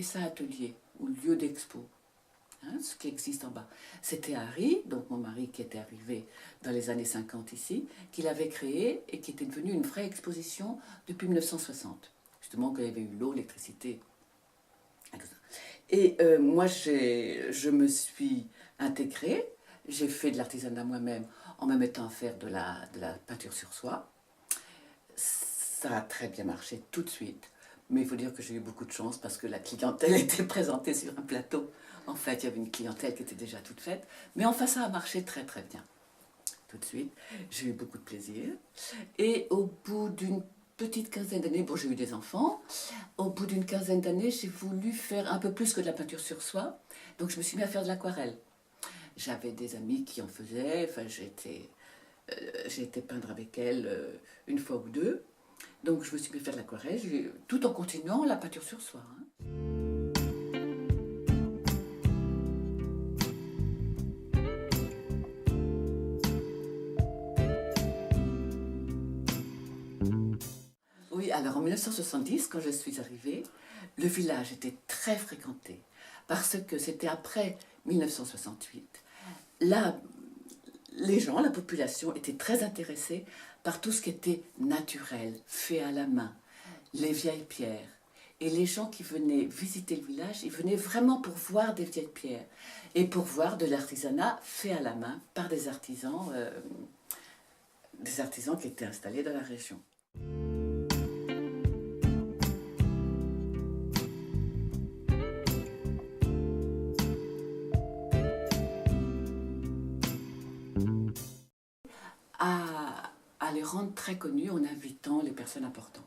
ça atelier ou lieu d'expo, hein, ce qui existe en bas. C'était Harry, donc mon mari qui était arrivé dans les années 50 ici, qui l'avait créé et qui était devenu une vraie exposition depuis 1960. Justement, quand il y avait eu l'eau, l'électricité. Et moi, je me suis intégrée, j'ai fait de l'artisanat moi-même en me mettant à faire de la peinture sur soie. Ça a très bien marché tout de suite. Mais il faut dire que j'ai eu beaucoup de chance parce que la clientèle était présentée sur un plateau. En fait, il y avait une clientèle qui était déjà toute faite. Mais enfin, ça a marché très très bien. Tout de suite, j'ai eu beaucoup de plaisir. Et au bout d'une petite quinzaine d'années, bon, j'ai eu des enfants. Au bout d'une quinzaine d'années, j'ai voulu faire un peu plus que de la peinture sur soie. Donc, je me suis mis à faire de l'aquarelle. J'avais des amis qui en faisaient. Enfin, j'ai été peindre avec elles une fois ou deux. Donc je me suis mis à faire de l'aquarelle, tout en continuant la peinture sur soie. Hein. Oui, alors en 1970, quand je suis arrivée, le village était très fréquenté. Parce que c'était après 1968. Là, les gens, la population, étaient très intéressés par tout ce qui était naturel, fait à la main, les vieilles pierres. Et les gens qui venaient visiter le village, ils venaient vraiment pour voir des vieilles pierres et pour voir de l'artisanat fait à la main par des artisans qui étaient installés dans la région. À les rendre très connus en invitant les personnes importantes.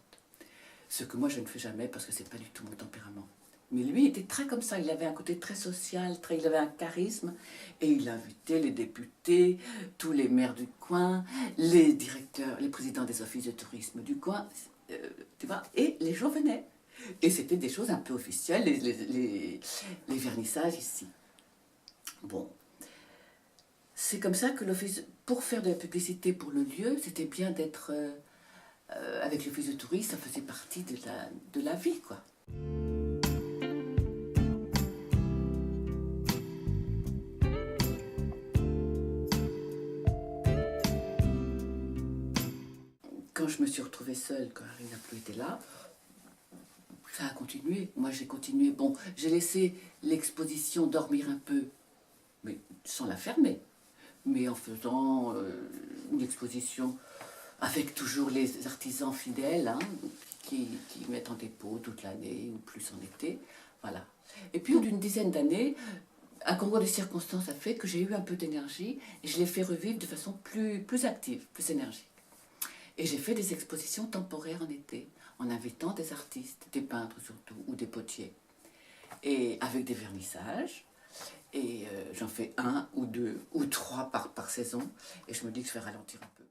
Ce que moi je ne fais jamais parce que c'est pas du tout mon tempérament. Mais lui était très comme ça, il avait un côté très social, il avait un charisme et il invitait les députés, tous les maires du coin, les directeurs, les présidents des offices de tourisme du coin, tu vois, et les gens venaient. Et c'était des choses un peu officielles, les vernissages ici. Bon, c'est comme ça que l'office, pour faire de la publicité pour le lieu, c'était bien d'être avec l'office de tourisme, ça faisait partie de la vie, quoi. Quand je me suis retrouvée seule, quand Harry n'a plus été là, ça a continué. Moi, j'ai continué. Bon, j'ai laissé l'exposition dormir un peu, mais sans la fermer. Mais en faisant une exposition avec toujours les artisans fidèles, hein, qui mettent en dépôt toute l'année ou plus en été. Voilà. Et puis, au bout d'une dizaine d'années, un concours de circonstances a fait que j'ai eu un peu d'énergie et je l'ai fait revivre de façon plus active, plus énergique. Et j'ai fait des expositions temporaires en été, en invitant des artistes, des peintres surtout, ou des potiers. Et avec des vernissages. Et j'en fais un ou deux ou trois par saison. Et je me dis que je vais ralentir un peu.